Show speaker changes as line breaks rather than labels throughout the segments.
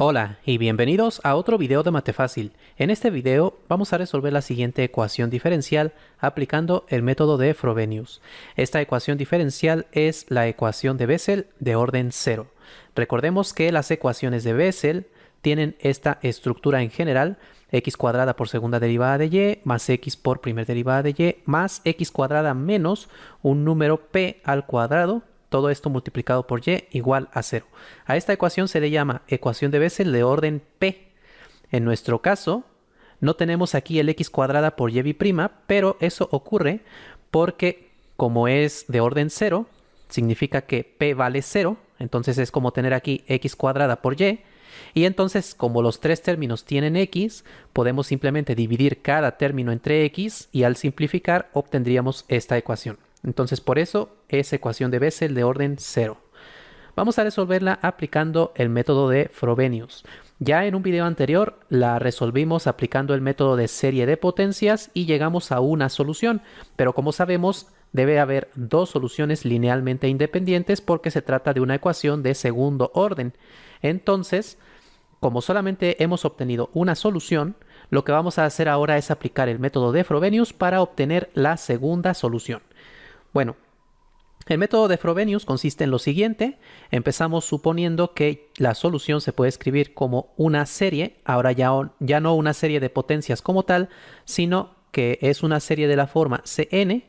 Hola y bienvenidos a otro video de Matefácil. En este video vamos a resolver la siguiente ecuación diferencial aplicando el método de Frobenius. Esta ecuación diferencial es la ecuación de Bessel de orden 0. Recordemos que las ecuaciones de Bessel tienen esta estructura en general: x cuadrada por segunda derivada de y más x por primera derivada de y más x cuadrada menos un número p al cuadrado. Todo esto multiplicado por y igual a 0. A esta ecuación se le llama ecuación de Bessel de orden P. En nuestro caso, no tenemos aquí el x cuadrada por y', pero eso ocurre porque como es de orden 0, significa que P vale 0. Entonces es como tener aquí x cuadrada por y. Y entonces, como los tres términos tienen x, podemos simplemente dividir cada término entre x y al simplificar obtendríamos esta ecuación. Entonces, por eso es ecuación de Bessel de orden 0. Vamos a resolverla aplicando el método de Frobenius. Ya en un video anterior la resolvimos aplicando el método de serie de potencias y llegamos a una solución. Pero como sabemos, debe haber dos soluciones linealmente independientes porque se trata de una ecuación de segundo orden. Entonces, como solamente hemos obtenido una solución, lo que vamos a hacer ahora es aplicar el método de Frobenius para obtener la segunda solución. Bueno, el método de Frobenius consiste en lo siguiente. Empezamos suponiendo que la solución se puede escribir como una serie, ahora ya no una serie de potencias como tal, sino que es una serie de la forma Cn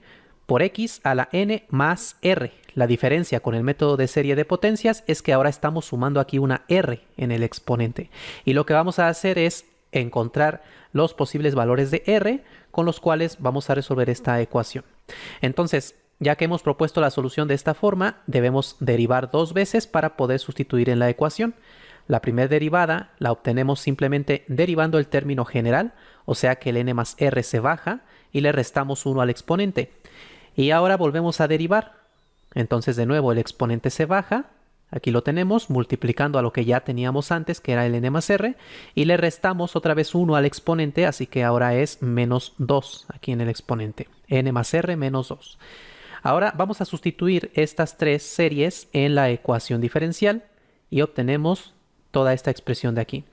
por x a la n más r. La diferencia con el método de serie de potencias es que ahora estamos sumando aquí una r en el exponente. Y lo que vamos a hacer es encontrar los posibles valores de r con los cuales vamos a resolver esta ecuación. Entonces, ya que hemos propuesto la solución de esta forma, debemos derivar dos veces para poder sustituir en la ecuación. La primera derivada la obtenemos simplemente derivando el término general, o sea que el n más r se baja y le restamos 1 al exponente. Y ahora volvemos a derivar. Entonces de nuevo el exponente se baja, aquí lo tenemos, multiplicando a lo que ya teníamos antes, que era el n más r, y le restamos otra vez 1 al exponente, así que ahora es menos 2 aquí en el exponente, n más r menos 2. Ahora vamos a sustituir estas tres series en la ecuación diferencial y obtenemos toda esta expresión de aquí.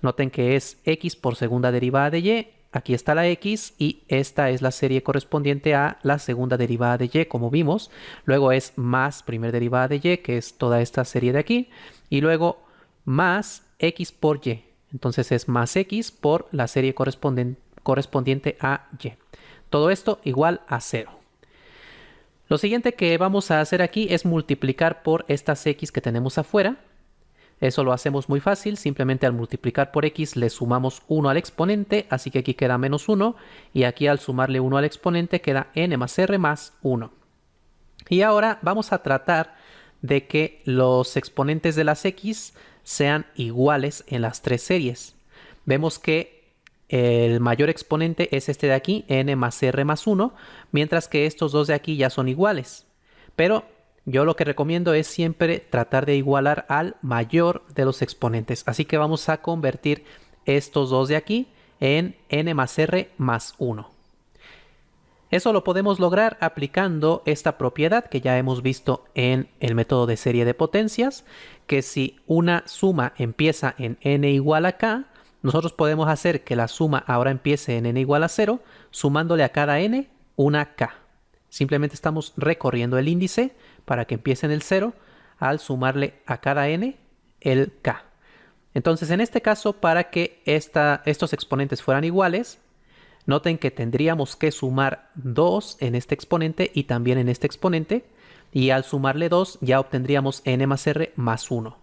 Noten que es x por segunda derivada de y, aquí está la x y esta es la serie correspondiente a la segunda derivada de y, como vimos. Luego es más primera derivada de y, que es toda esta serie de aquí, y luego más x por y. Entonces es más x por la serie correspondiente a y. Todo esto igual a 0. Lo siguiente que vamos a hacer aquí es multiplicar por estas x que tenemos afuera. Eso lo hacemos muy fácil, simplemente al multiplicar por x le sumamos 1 al exponente, así que aquí queda menos 1, y aquí al sumarle 1 al exponente queda n más r más 1. Y ahora vamos a tratar de que los exponentes de las x sean iguales en las tres series. Vemos que el mayor exponente es este de aquí, n más r más 1, mientras que estos dos de aquí ya son iguales. Pero yo lo que recomiendo es siempre tratar de igualar al mayor de los exponentes. Así que vamos a convertir estos dos de aquí en n más r más 1. Eso lo podemos lograr aplicando esta propiedad que ya hemos visto en el método de serie de potencias, que si una suma empieza en n igual a k, nosotros podemos hacer que la suma ahora empiece en n igual a 0, sumándole a cada n una k. Simplemente estamos recorriendo el índice para que empiece en el 0 al sumarle a cada n el k. Entonces, en este caso, para que estos exponentes fueran iguales, noten que tendríamos que sumar 2 en este exponente y también en este exponente, y al sumarle 2 ya obtendríamos n más r más 1.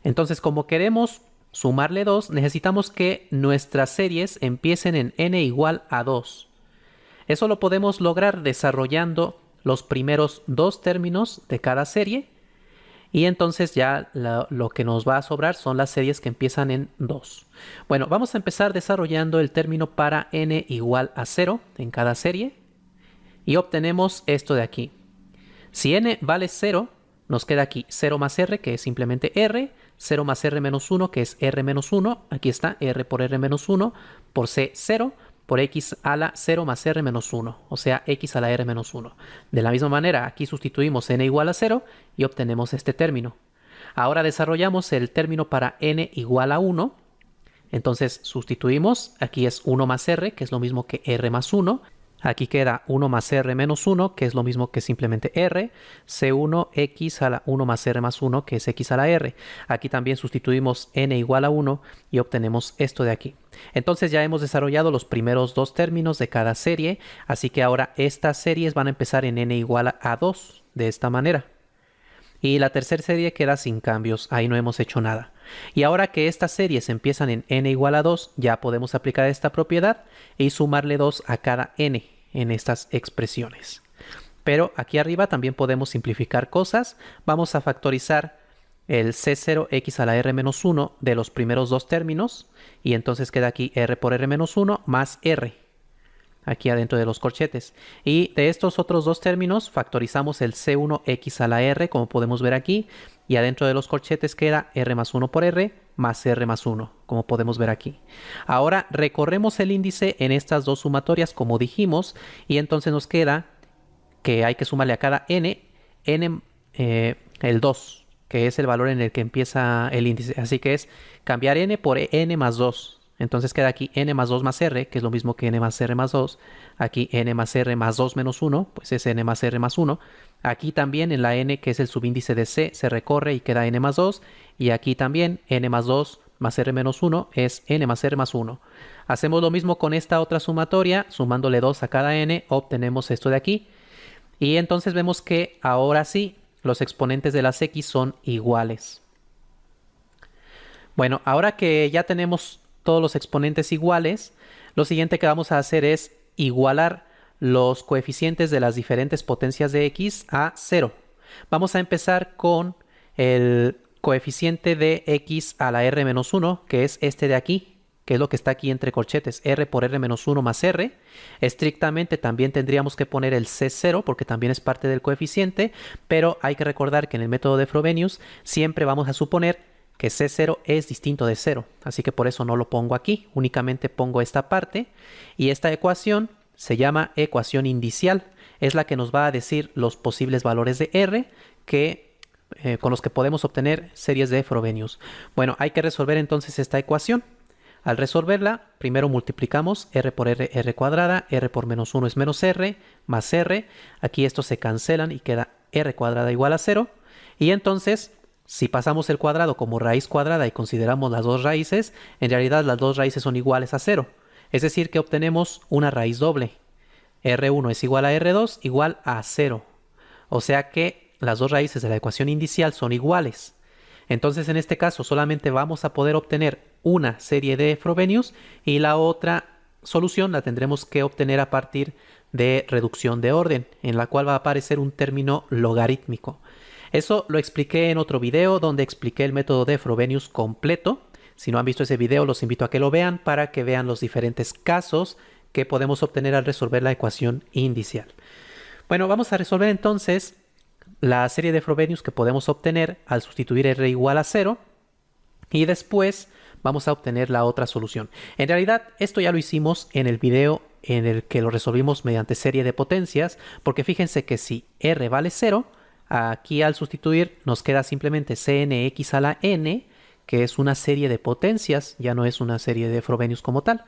Entonces, como queremos sumarle 2, necesitamos que nuestras series empiecen en n igual a 2. Eso lo podemos lograr desarrollando los primeros dos términos de cada serie, y entonces ya lo que nos va a sobrar son las series que empiezan en 2. Bueno, vamos a empezar desarrollando el término para n igual a 0 en cada serie, y obtenemos esto de aquí. Si n vale 0, nos queda aquí 0 más r, que es simplemente r, 0 más r menos 1, que es r menos 1, aquí está r por r menos 1, por c 0, por x a la 0 más r menos 1, o sea, x a la r menos 1. De la misma manera, aquí sustituimos n igual a 0 y obtenemos este término. Ahora desarrollamos el término para n igual a 1. Entonces sustituimos, aquí es 1 más r, que es lo mismo que r más 1. Aquí queda 1 más r menos 1, que es lo mismo que simplemente r. C1x a la 1 más r más 1, que es x a la r. Aquí también sustituimos n igual a 1 y obtenemos esto de aquí. Entonces ya hemos desarrollado los primeros dos términos de cada serie, así que ahora estas series van a empezar en n igual a 2, de esta manera. Y la tercera serie queda sin cambios, ahí no hemos hecho nada. Y ahora que estas series empiezan en n igual a 2, ya podemos aplicar esta propiedad y sumarle 2 a cada n en estas expresiones. Pero aquí arriba también podemos simplificar cosas. Vamos a factorizar el C0x a la r menos 1 de los primeros dos términos. Y entonces queda aquí r por r menos 1 más r. Aquí adentro de los corchetes. Y de estos otros dos términos factorizamos el C1x a la r, como podemos ver aquí. Y adentro de los corchetes queda r más 1 por r más r más 1, como podemos ver aquí. Ahora recorremos el índice en estas dos sumatorias, como dijimos. Y entonces nos queda que hay que sumarle a cada n el 2, que es el valor en el que empieza el índice. Así que es cambiar n por n más 2. Entonces queda aquí n más 2 más r, que es lo mismo que n más r más 2. Aquí n más r más 2 menos 1, pues es n más r más 1. Aquí también en la n, que es el subíndice de c, se recorre y queda n más 2. Y aquí también n más 2 más r menos 1 es n más r más 1. Hacemos lo mismo con esta otra sumatoria, sumándole 2 a cada n, obtenemos esto de aquí. Y entonces vemos que ahora sí, los exponentes de las x son iguales. Bueno, ahora que ya tenemos todos los exponentes iguales, lo siguiente que vamos a hacer es igualar los coeficientes de las diferentes potencias de x a 0. Vamos a empezar con el coeficiente de x a la r menos 1, que es este de aquí, que es lo que está aquí entre corchetes, r por r menos 1 más r. Estrictamente también tendríamos que poner el c0 porque también es parte del coeficiente, pero hay que recordar que en el método de Frobenius siempre vamos a suponer que C0 es distinto de 0, así que por eso no lo pongo aquí, únicamente pongo esta parte, y esta ecuación se llama ecuación indicial, es la que nos va a decir los posibles valores de R con los que podemos obtener series de Frobenius. Bueno, hay que resolver entonces esta ecuación. Al resolverla, primero multiplicamos r por r cuadrada, r por menos 1 es menos r, más r, aquí estos se cancelan y queda r cuadrada igual a 0, y entonces si pasamos el cuadrado como raíz cuadrada y consideramos las dos raíces, en realidad las dos raíces son iguales a 0. Es decir, que obtenemos una raíz doble. R1 es igual a R2 igual a 0. O sea que las dos raíces de la ecuación indicial son iguales. Entonces en este caso solamente vamos a poder obtener una serie de Frobenius y la otra solución la tendremos que obtener a partir de reducción de orden, en la cual va a aparecer un término logarítmico. Eso lo expliqué en otro video donde expliqué el método de Frobenius completo. Si no han visto ese video, los invito a que lo vean para que vean los diferentes casos que podemos obtener al resolver la ecuación indicial. Bueno, vamos a resolver entonces la serie de Frobenius que podemos obtener al sustituir r igual a 0 y después vamos a obtener la otra solución. En realidad, esto ya lo hicimos en el video en el que lo resolvimos mediante serie de potencias, porque fíjense que si r vale 0, aquí al sustituir nos queda simplemente cnx a la n, que es una serie de potencias, ya no es una serie de Frobenius como tal.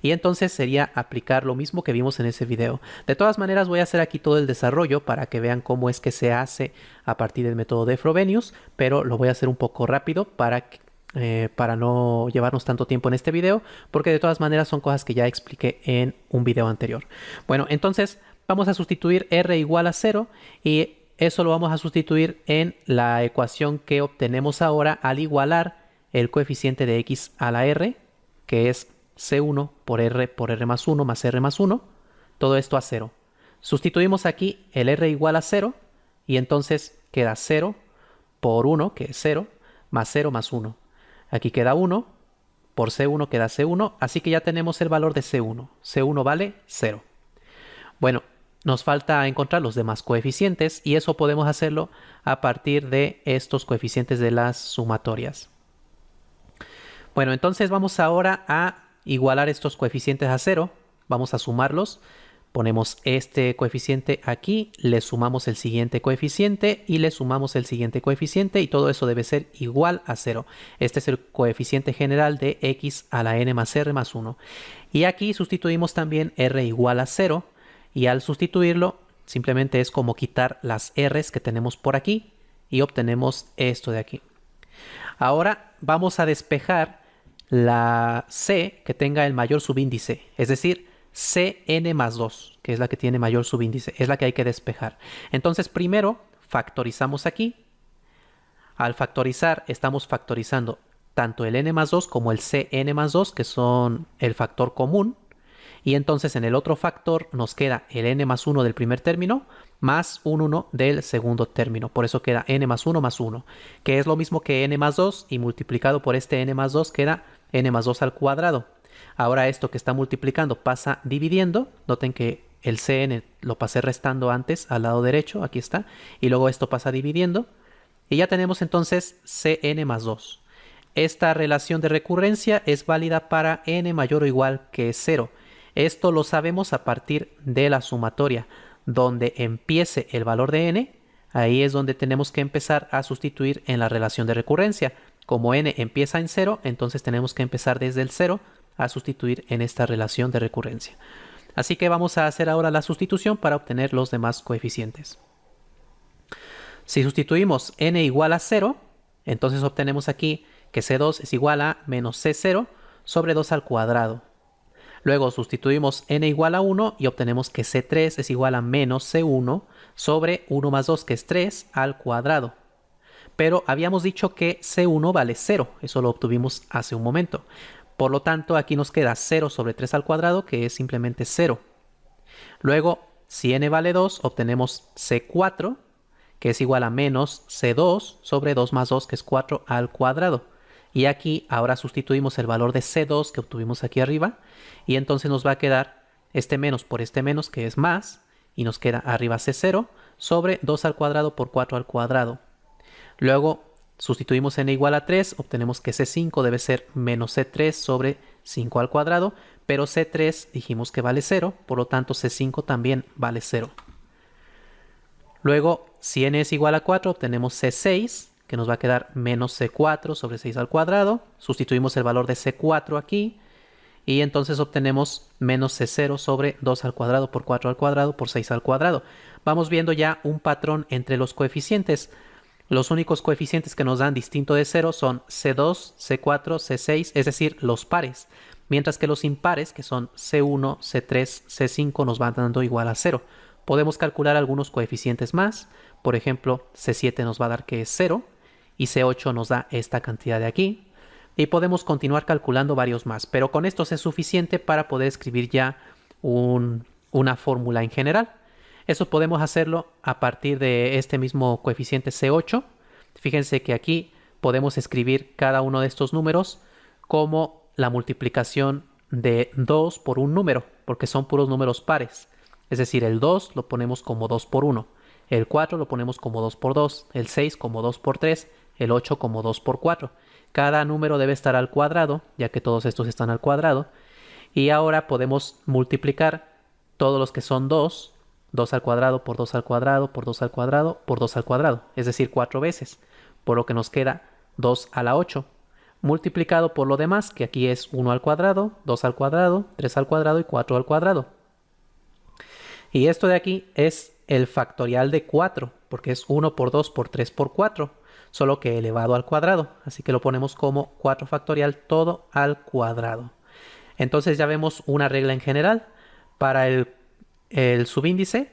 Y entonces sería aplicar lo mismo que vimos en ese video. De todas maneras voy a hacer aquí todo el desarrollo para que vean cómo es que se hace a partir del método de Frobenius, pero lo voy a hacer un poco rápido para no llevarnos tanto tiempo en este video, porque de todas maneras son cosas que ya expliqué en un video anterior. Bueno, entonces vamos a sustituir r igual a 0 y eso lo vamos a sustituir en la ecuación que obtenemos ahora al igualar el coeficiente de x a la r, que es c1 por r más 1 más r más 1, todo esto a 0. Sustituimos aquí el r igual a 0 y entonces queda 0 por 1, que es 0, más 0 más 1. Aquí queda 1, por c1 queda c1, así que ya tenemos el valor de c1. c1 vale 0. Bueno, nos falta encontrar los demás coeficientes y eso podemos hacerlo a partir de estos coeficientes de las sumatorias. Bueno, entonces vamos ahora a igualar estos coeficientes a 0. Vamos a sumarlos. Ponemos este coeficiente aquí, le sumamos el siguiente coeficiente y le sumamos el siguiente coeficiente y todo eso debe ser igual a 0. Este es el coeficiente general de x a la n más r más 1. Y aquí sustituimos también r igual a 0 y al sustituirlo simplemente es como quitar las r's que tenemos por aquí y obtenemos esto de aquí. Ahora vamos a despejar la c que tenga el mayor subíndice, es decir, Cn más 2, que es la que tiene mayor subíndice, es la que hay que despejar. Entonces primero factorizamos aquí. Al factorizar estamos factorizando tanto el n más 2 como el Cn más 2, que son el factor común. Y entonces en el otro factor nos queda el n más 1 del primer término más un 1 del segundo término. Por eso queda n más 1, que es lo mismo que n más 2 y multiplicado por este n más 2 queda n más 2 al cuadrado. Ahora esto que está multiplicando pasa dividiendo. Noten que el Cn lo pasé restando antes al lado derecho, aquí está. Y luego esto pasa dividiendo. Y ya tenemos entonces Cn más 2. Esta relación de recurrencia es válida para n mayor o igual que 0. Esto lo sabemos a partir de la sumatoria. Donde empiece el valor de n, ahí es donde tenemos que empezar a sustituir en la relación de recurrencia. Como n empieza en 0, entonces tenemos que empezar desde el 0 a sustituir en esta relación de recurrencia. Así que vamos a hacer ahora la sustitución para obtener los demás coeficientes. Si sustituimos n igual a 0, entonces obtenemos aquí que C2 es igual a menos C0 sobre 2 al cuadrado. Luego sustituimos n igual a 1 y obtenemos que C3 es igual a menos C1 sobre 1 más 2, que es 3 al cuadrado. Pero habíamos dicho que C1 vale 0, eso lo obtuvimos hace un momento. Por lo tanto, aquí nos queda 0 sobre 3 al cuadrado, que es simplemente 0. Luego, si n vale 2, obtenemos C4, que es igual a menos C2 sobre 2 más 2, que es 4 al cuadrado. Y aquí ahora sustituimos el valor de C2 que obtuvimos aquí arriba, y entonces nos va a quedar este menos por este menos, que es más, y nos queda arriba C0 sobre 2 al cuadrado por 4 al cuadrado. Luego sustituimos n igual a 3, obtenemos que C5 debe ser menos C3 sobre 5 al cuadrado, pero C3 dijimos que vale 0, por lo tanto C5 también vale 0. Luego, si n es igual a 4, obtenemos C6, que nos va a quedar menos C4 sobre 6 al cuadrado. Sustituimos el valor de C4 aquí, y entonces obtenemos menos C0 sobre 2 al cuadrado por 4 al cuadrado por 6 al cuadrado. Vamos viendo ya un patrón entre los coeficientes. Los únicos coeficientes que nos dan distinto de 0 son C2, C4, C6, es decir, los pares. Mientras que los impares, que son C1, C3, C5, nos van dando igual a 0. Podemos calcular algunos coeficientes más. Por ejemplo, C7 nos va a dar que es 0 y C8 nos da esta cantidad de aquí. Y podemos continuar calculando varios más. Pero con esto es suficiente para poder escribir ya una fórmula en general. Eso podemos hacerlo a partir de este mismo coeficiente C8. Fíjense que aquí podemos escribir cada uno de estos números como la multiplicación de 2 por un número, porque son puros números pares. Es decir, el 2 lo ponemos como 2 por 1, el 4 lo ponemos como 2 por 2, el 6 como 2 por 3, el 8 como 2 por 4. Cada número debe estar al cuadrado, ya que todos estos están al cuadrado. Y ahora podemos multiplicar todos los que son 2 al cuadrado por 2 al cuadrado por 2 al cuadrado por 2 al cuadrado, es decir, 4 veces, por lo que nos queda 2 a la 8, multiplicado por lo demás, que aquí es 1 al cuadrado, 2 al cuadrado, 3 al cuadrado y 4 al cuadrado. Y esto de aquí es el factorial de 4, porque es 1 por 2 por 3 por 4, solo que elevado al cuadrado, así que lo ponemos como 4 factorial todo al cuadrado. Entonces ya vemos una regla en general para el subíndice,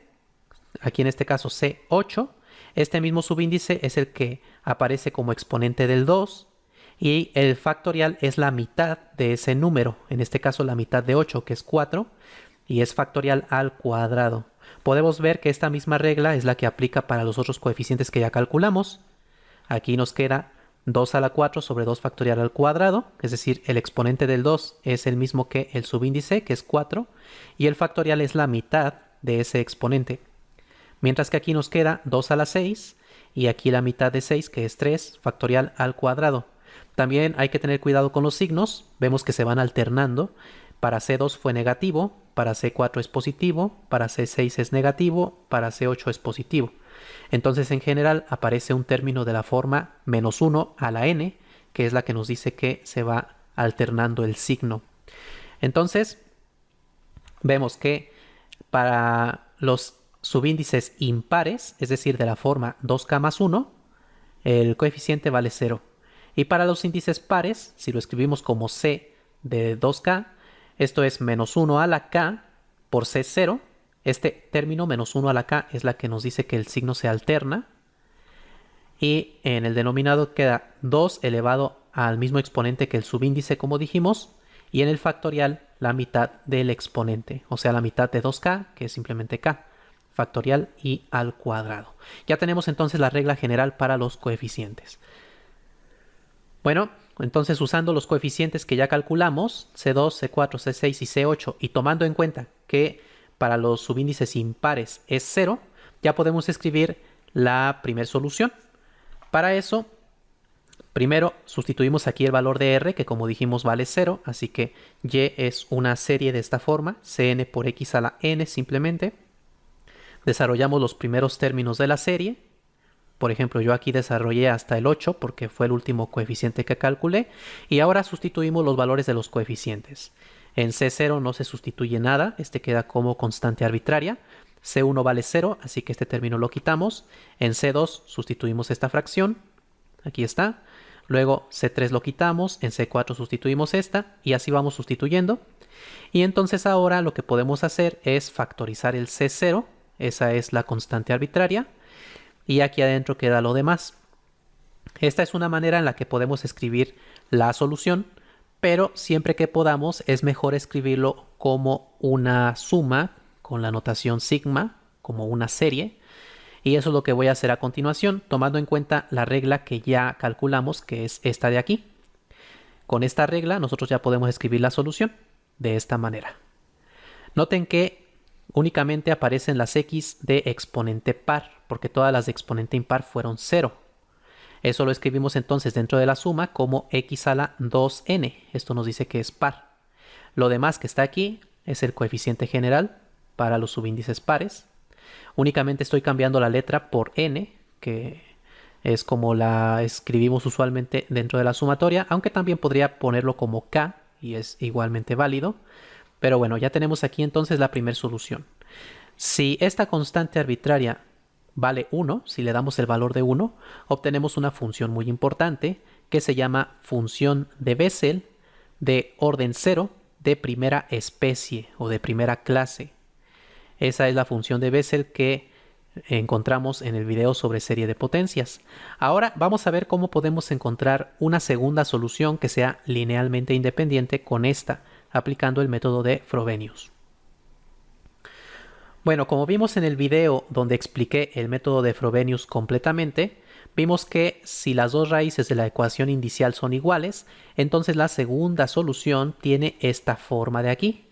aquí en este caso C8, este mismo subíndice es el que aparece como exponente del 2 y el factorial es la mitad de ese número, en este caso la mitad de 8, que es 4, y es factorial al cuadrado. Podemos ver que esta misma regla es la que aplica para los otros coeficientes que ya calculamos. Aquí nos queda 2 a la 4 sobre 2 factorial al cuadrado, es decir, el exponente del 2 es el mismo que el subíndice, que es 4, y el factorial es la mitad de ese exponente. Mientras que aquí nos queda 2 a la 6, y aquí la mitad de 6, que es 3 factorial al cuadrado. También hay que tener cuidado con los signos, vemos que se van alternando, Para C2 fue negativo, para C4 es positivo, para C6 es negativo, para C8 es positivo. Entonces en general aparece un término de la forma -1 a la n, que es la que nos dice que se va alternando el signo. Entonces vemos que para los subíndices impares, es decir, de la forma 2k más 1, el coeficiente vale 0. Y para los índices pares, si lo escribimos como c de 2k, esto es -1 a la k por c0. Este término -1 a la k es la que nos dice que el signo se alterna. Y en el denominador queda 2 elevado al mismo exponente que el subíndice, como dijimos. Y en el factorial, la mitad del exponente, o sea, la mitad de 2k, que es simplemente k, factorial y al cuadrado. Ya tenemos entonces la regla general para los coeficientes. Bueno, entonces usando los coeficientes que ya calculamos, C2, C4, C6 y C8, y tomando en cuenta que para los subíndices impares es 0, ya podemos escribir la primera solución. Para eso, primero sustituimos aquí el valor de R, que como dijimos vale 0, así que Y es una serie de esta forma, Cn por X a la n simplemente. Desarrollamos los primeros términos de la serie. Por ejemplo, yo aquí desarrollé hasta el 8 porque fue el último coeficiente que calculé. Y ahora sustituimos los valores de los coeficientes. En C0 no se sustituye nada, este queda como constante arbitraria. C1 vale 0, así que este término lo quitamos. En C2 sustituimos esta fracción. Aquí está. Luego C3 lo quitamos, en C4 sustituimos esta y así vamos sustituyendo. Y entonces ahora lo que podemos hacer es factorizar el C0. Esa es la constante arbitraria. Y aquí adentro queda lo demás. Esta es una manera en la que podemos escribir la solución, pero siempre que podamos es mejor escribirlo como una suma con la notación sigma, como una serie. Y eso es lo que voy a hacer a continuación, tomando en cuenta la regla que ya calculamos, que es esta de aquí. Con esta regla nosotros ya podemos escribir la solución de esta manera. Noten que únicamente aparecen las x de exponente par, porque todas las de exponente impar fueron 0. Eso lo escribimos entonces dentro de la suma como x a la 2n. Esto nos dice que es par. Lo demás que está aquí es el coeficiente general para los subíndices pares. Únicamente estoy cambiando la letra por n, que es como la escribimos usualmente dentro de la sumatoria, aunque también podría ponerlo como k y es igualmente válido. Pero bueno, ya tenemos aquí entonces la primera solución. Si esta constante arbitraria vale 1, si le damos el valor de 1, obtenemos una función muy importante que se llama función de Bessel de orden 0 de primera especie o de primera clase. Esa es la función de Bessel que encontramos en el video sobre serie de potencias. Ahora vamos a ver cómo podemos encontrar una segunda solución que sea linealmente independiente con esta, aplicando el método de Frobenius. Bueno, como vimos en el video donde expliqué el método de Frobenius completamente, vimos que si las dos raíces de la ecuación inicial son iguales, entonces la segunda solución tiene esta forma de aquí.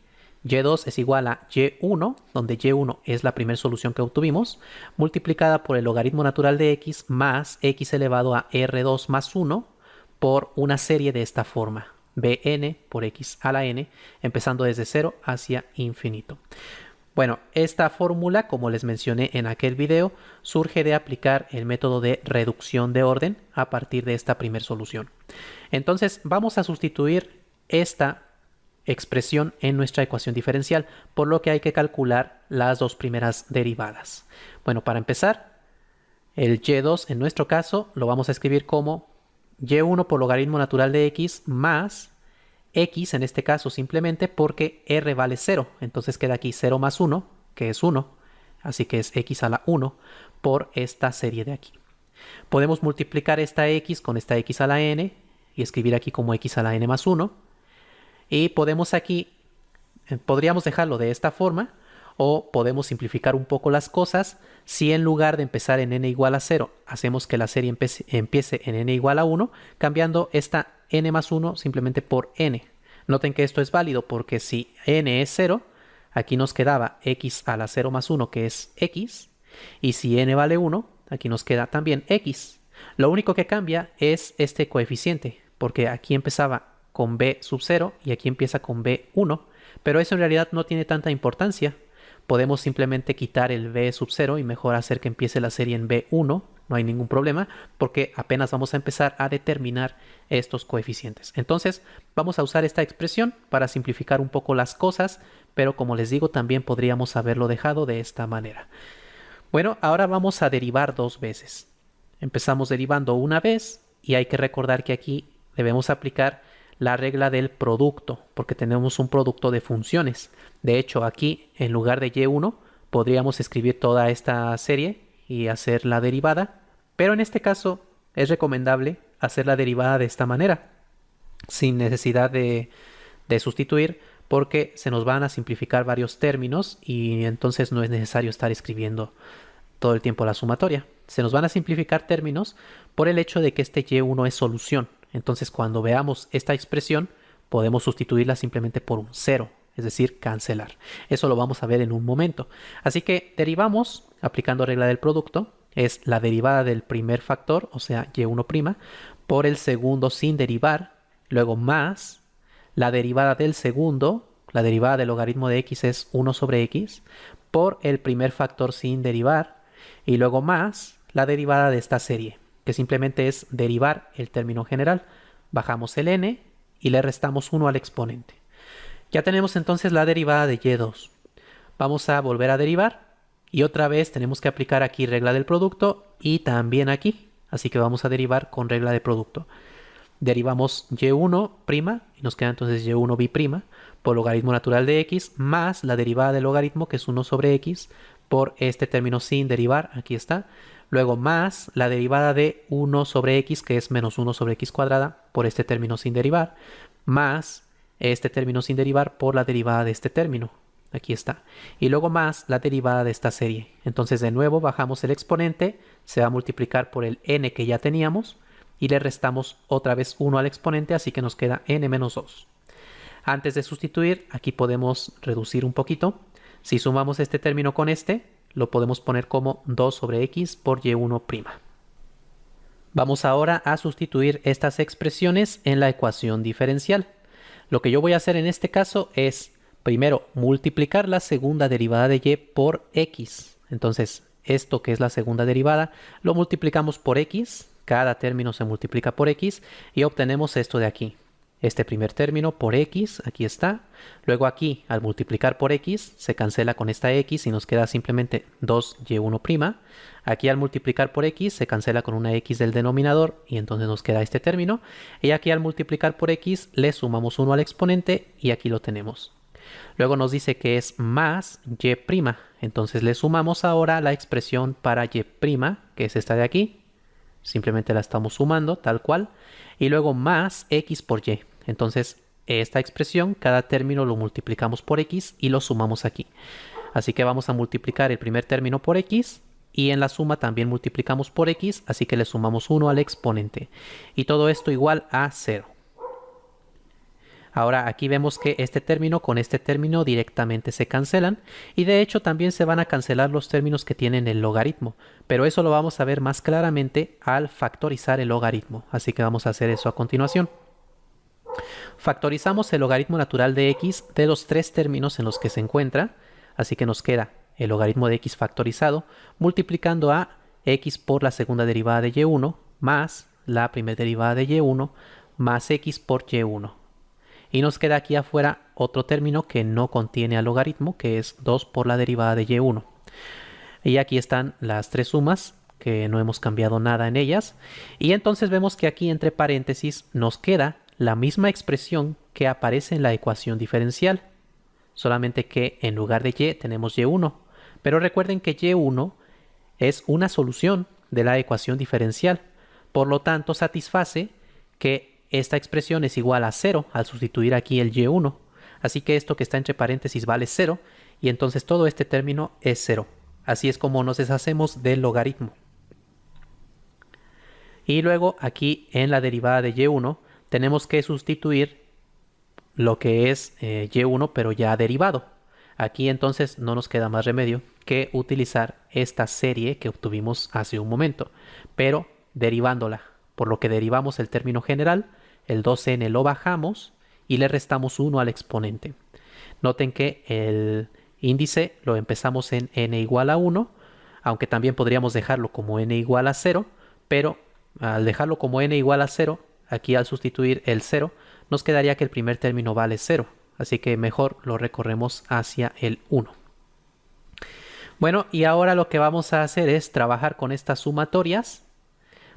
Y2 es igual a Y1, donde Y1 es la primera solución que obtuvimos, multiplicada por el logaritmo natural de X más X elevado a R2 más 1 por una serie de esta forma. Bn por X a la n, empezando desde 0 hacia infinito. Bueno, esta fórmula, como les mencioné en aquel video, surge de aplicar el método de reducción de orden a partir de esta primera solución. Entonces vamos a sustituir esta expresión en nuestra ecuación diferencial, por lo que hay que calcular las dos primeras derivadas. Bueno, para empezar, el y2 en nuestro caso lo vamos a escribir como y1 por logaritmo natural de x más x en este caso simplemente porque r vale 0, entonces queda aquí 0 más 1, que es 1, así que es x a la 1 por esta serie de aquí. Podemos multiplicar esta x con esta x a la n y escribir aquí como x a la n más 1. Y podemos aquí, podríamos dejarlo de esta forma o podemos simplificar un poco las cosas. Si en lugar de empezar en n igual a 0, hacemos que la serie empiece en n igual a 1, cambiando esta n más 1 simplemente por n. Noten que esto es válido porque si n es 0, aquí nos quedaba x a la 0 más 1, que es x. Y si n vale 1, aquí nos queda también x. Lo único que cambia es este coeficiente, porque aquí empezaba con b sub 0 y aquí empieza con b1. Pero eso en realidad no tiene tanta importancia. Podemos simplemente quitar el b sub 0 y mejor hacer que empiece la serie en b1. No hay ningún problema porque apenas vamos a empezar a determinar estos coeficientes. Entonces vamos a usar esta expresión para simplificar un poco las cosas, pero como les digo, también podríamos haberlo dejado de esta manera. Bueno, ahora vamos a derivar dos veces. Empezamos derivando una vez y hay que recordar que aquí debemos aplicar la regla del producto, porque tenemos un producto de funciones. De hecho, aquí en lugar de y1 podríamos escribir toda esta serie y hacer la derivada, pero en este caso es recomendable hacer la derivada de esta manera, sin necesidad de sustituir, porque se nos van a simplificar varios términos y entonces no es necesario estar escribiendo todo el tiempo la sumatoria. Se nos van a simplificar términos por el hecho de que este y1 es solución. Entonces cuando veamos esta expresión podemos sustituirla simplemente por un 0, es decir, cancelar. Eso lo vamos a ver en un momento. Así que derivamos aplicando regla del producto. Es la derivada del primer factor, o sea, y1', por el segundo sin derivar, luego más la derivada del segundo, la derivada del logaritmo de x es 1 sobre x, por el primer factor sin derivar, y luego más la derivada de esta serie, que simplemente es derivar el término general. Bajamos el n y le restamos 1 al exponente. Ya tenemos entonces la derivada de y2. Vamos a volver a derivar y otra vez tenemos que aplicar aquí regla del producto y también aquí. Así que vamos a derivar con regla de producto. Derivamos y1' y nos queda entonces y1b' por logaritmo natural de x más la derivada del logaritmo, que es 1 sobre x, por este término sin derivar, aquí está. Luego más la derivada de 1 sobre x, que es menos 1 sobre x cuadrada, por este término sin derivar, más este término sin derivar por la derivada de este término. Aquí está. Y luego más la derivada de esta serie. Entonces de nuevo bajamos el exponente, se va a multiplicar por el n que ya teníamos y le restamos otra vez 1 al exponente, así que nos queda n menos 2. Antes de sustituir, aquí podemos reducir un poquito. Si sumamos este término con este, lo podemos poner como 2 sobre x por y1'. Vamos ahora a sustituir estas expresiones en la ecuación diferencial. Lo que yo voy a hacer en este caso es, primero, multiplicar la segunda derivada de y por x. Entonces, esto que es la segunda derivada, lo multiplicamos por x. Cada término se multiplica por x y obtenemos esto de aquí. Este primer término por x, aquí está. Luego aquí, al multiplicar por x, se cancela con esta x y nos queda simplemente 2y1'. Aquí al multiplicar por x, se cancela con una x del denominador y entonces nos queda este término. Y aquí al multiplicar por x, le sumamos 1 al exponente y aquí lo tenemos. Luego nos dice que es más y'. Entonces le sumamos ahora la expresión para y', que es esta de aquí. Simplemente la estamos sumando, tal cual. Y luego más x por y. Entonces, esta expresión, cada término lo multiplicamos por x y lo sumamos aquí. Así que vamos a multiplicar el primer término por x y en la suma también multiplicamos por x, así que le sumamos 1 al exponente. Y todo esto igual a 0. Ahora aquí vemos que este término con este término directamente se cancelan y de hecho también se van a cancelar los términos que tienen el logaritmo, pero eso lo vamos a ver más claramente al factorizar el logaritmo, así que vamos a hacer eso a continuación. Factorizamos el logaritmo natural de x de los tres términos en los que se encuentra, así que nos queda el logaritmo de x factorizado multiplicando a x por la segunda derivada de y1 más la primera derivada de y1 más x por y1. Y nos queda aquí afuera otro término que no contiene al logaritmo, que es 2 por la derivada de y1. Y aquí están las tres sumas, que no hemos cambiado nada en ellas. Y entonces vemos que aquí entre paréntesis nos queda la misma expresión que aparece en la ecuación diferencial. Solamente que en lugar de y tenemos y1. Pero recuerden que y1 es una solución de la ecuación diferencial. Por lo tanto, satisface que esta expresión es igual a 0 al sustituir aquí el y1. Así que esto que está entre paréntesis vale 0 y entonces todo este término es 0. Así es como nos deshacemos del logaritmo. Y luego aquí en la derivada de y1 tenemos que sustituir lo que es y1 pero ya derivado. Aquí entonces no nos queda más remedio que utilizar esta serie que obtuvimos hace un momento, pero derivándola. Por lo que derivamos el término general, el 2n lo bajamos y le restamos 1 al exponente. Noten que el índice lo empezamos en n igual a 1, aunque también podríamos dejarlo como n igual a 0, pero al dejarlo como n igual a 0, aquí al sustituir el 0, nos quedaría que el primer término vale 0, así que mejor lo recorremos hacia el 1. Bueno, y ahora lo que vamos a hacer es trabajar con estas sumatorias.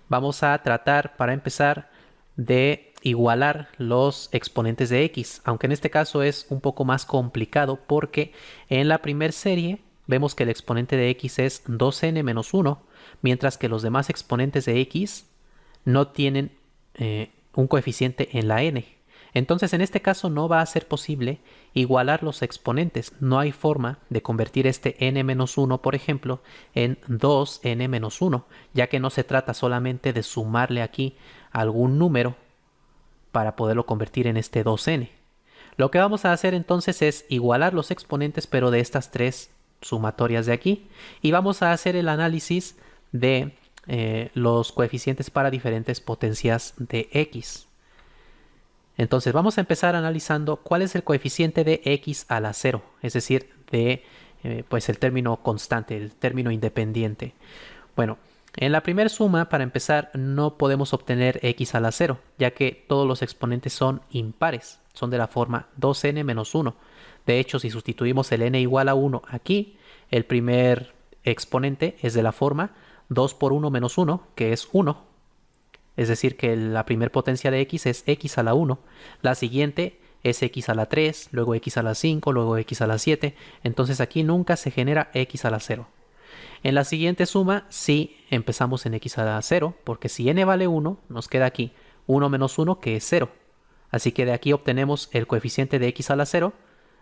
Vamos a tratar, para empezar, de igualar los exponentes de x, aunque en este caso es un poco más complicado porque en la primera serie vemos que el exponente de x es 2n menos 1, mientras que los demás exponentes de x no tienen un coeficiente en la n. Entonces en este caso no va a ser posible igualar los exponentes. No hay forma de convertir este n-1, por ejemplo, en 2n-1, ya que no se trata solamente de sumarle aquí algún número para poderlo convertir en este 2n. Lo que vamos a hacer entonces es igualar los exponentes, pero de estas tres sumatorias de aquí, y vamos a hacer el análisis de los coeficientes para diferentes potencias de x. Entonces vamos a empezar analizando cuál es el coeficiente de x a la 0, es decir, de pues el término constante, el término independiente. Bueno, en la primera suma, para empezar, no podemos obtener x a la 0, ya que todos los exponentes son impares, son de la forma 2n menos 1. De hecho, si sustituimos el n igual a 1 aquí, el primer exponente es de la forma 2 por 1 menos 1, que es 1. Es decir, que la primera potencia de x es x a la 1. La siguiente es x a la 3, luego x a la 5, luego x a la 7. Entonces aquí nunca se genera x a la 0. En la siguiente suma sí empezamos en x a la 0, porque si n vale 1, nos queda aquí 1 menos 1, que es 0. Así que de aquí obtenemos el coeficiente de x a la 0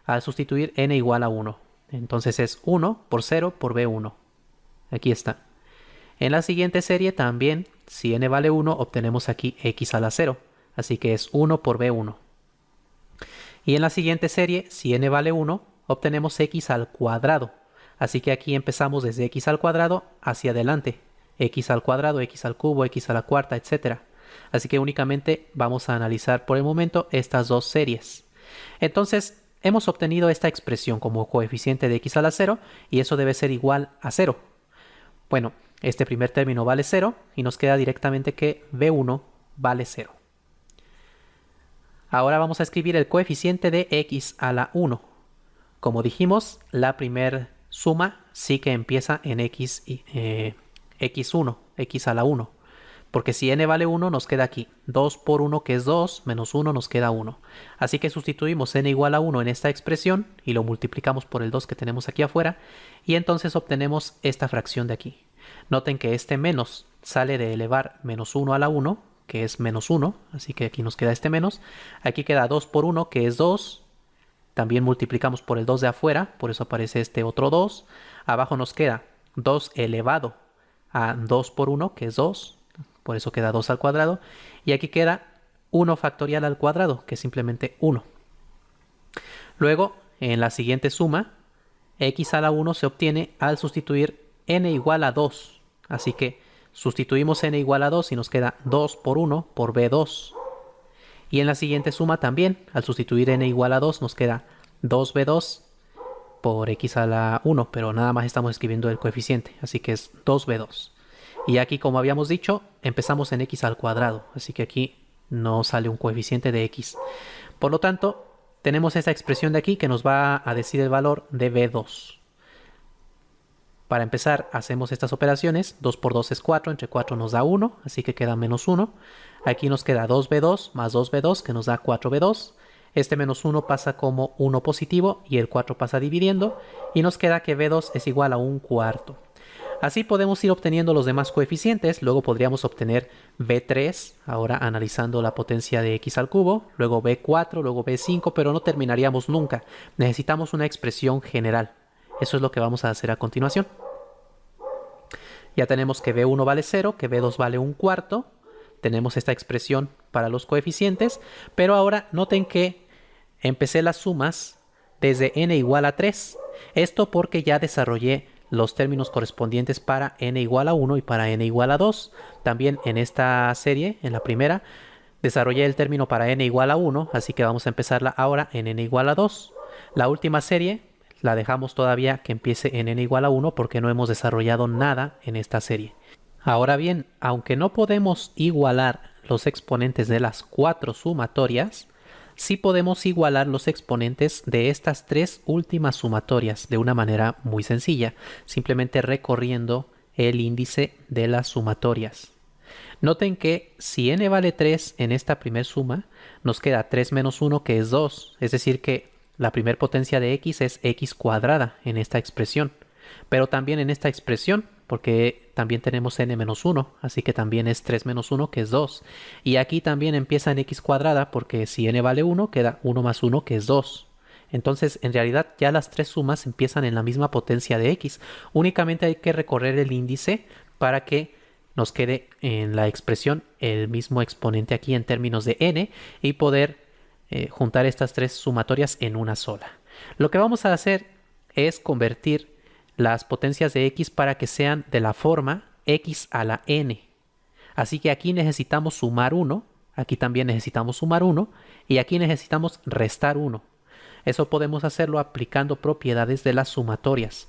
al sustituir n igual a 1. Entonces es 1 por 0 por b1. Aquí está. En la siguiente serie también, si n vale 1, obtenemos aquí x a la 0. Así que es 1 por b1. Y en la siguiente serie, si n vale 1, obtenemos x al cuadrado. Así que aquí empezamos desde x al cuadrado hacia adelante. X al cuadrado, x al cubo, x a la cuarta, etc. Así que únicamente vamos a analizar por el momento estas dos series. Entonces, hemos obtenido esta expresión como coeficiente de x a la 0 y eso debe ser igual a 0. Bueno, este primer término vale 0 y nos queda directamente que b1 vale 0. Ahora vamos a escribir el coeficiente de x a la 1. Como dijimos, la primera suma sí que empieza en x1, x a la 1. Porque si n vale 1 nos queda aquí 2 por 1, que es 2, menos 1 nos queda 1. Así que sustituimos n igual a 1 en esta expresión y lo multiplicamos por el 2 que tenemos aquí afuera y entonces obtenemos esta fracción de aquí. Noten que este menos sale de elevar menos 1 a la 1, que es menos 1, así que aquí nos queda este menos. Aquí queda 2 por 1, que es 2. También multiplicamos por el 2 de afuera, por eso aparece este otro 2. Abajo nos queda 2 elevado a 2 por 1, que es 2. Por eso queda 2 al cuadrado. Y aquí queda 1 factorial al cuadrado, que es simplemente 1. Luego, en la siguiente suma, x a la 1 se obtiene al sustituir n igual a 2. Así que sustituimos n igual a 2 y nos queda 2 por 1 por b2. Y en la siguiente suma también, al sustituir n igual a 2, nos queda 2b2 por x a la 1, pero nada más estamos escribiendo el coeficiente, así que es 2b2. Y aquí, como habíamos dicho, empezamos en x al cuadrado, así que aquí no sale un coeficiente de x. Por lo tanto, tenemos esta expresión de aquí que nos va a decir el valor de b2. Para empezar, hacemos estas operaciones. 2 por 2 es 4, entre 4 nos da 1, así que queda menos 1. Aquí nos queda 2b2 más 2b2, que nos da 4b2. Este menos 1 pasa como 1 positivo y el 4 pasa dividiendo. Y nos queda que b2 es igual a 1/4. Así podemos ir obteniendo los demás coeficientes. Luego podríamos obtener b3, ahora analizando la potencia de x al cubo. Luego b4, luego b5, pero no terminaríamos nunca. Necesitamos una expresión general. Eso es lo que vamos a hacer a continuación. Ya tenemos que b1 vale 0, que b2 vale 1/4. Tenemos esta expresión para los coeficientes, pero ahora noten que empecé las sumas desde n igual a 3. Esto porque ya desarrollé los términos correspondientes para n igual a 1 y para n igual a 2. También en esta serie, en la primera, desarrollé el término para n igual a 1, así que vamos a empezarla ahora en n igual a 2. La última serie la dejamos todavía que empiece en n igual a 1 porque no hemos desarrollado nada en esta serie. Ahora bien, aunque no podemos igualar los exponentes de las 4 sumatorias, sí podemos igualar los exponentes de estas 3 últimas sumatorias de una manera muy sencilla, simplemente recorriendo el índice de las sumatorias. Noten que si n vale 3 en esta primer suma, nos queda 3 menos 1 que es 2, es decir que la primer potencia de x es x cuadrada en esta expresión, pero también en esta expresión, porque también tenemos n menos 1, así que también es 3 menos 1 que es 2. Y aquí también empieza en x cuadrada, porque si n vale 1, queda 1 más 1 que es 2. Entonces, en realidad, ya las 3 sumas empiezan en la misma potencia de x. Únicamente hay que recorrer el índice para que nos quede en la expresión el mismo exponente aquí en términos de n y poder juntar estas 3 sumatorias en una sola. Lo que vamos a hacer es convertir las potencias de x para que sean de la forma x a la n. Así que aquí necesitamos sumar 1, aquí también necesitamos sumar 1 y aquí necesitamos restar 1. Eso podemos hacerlo aplicando propiedades de las sumatorias.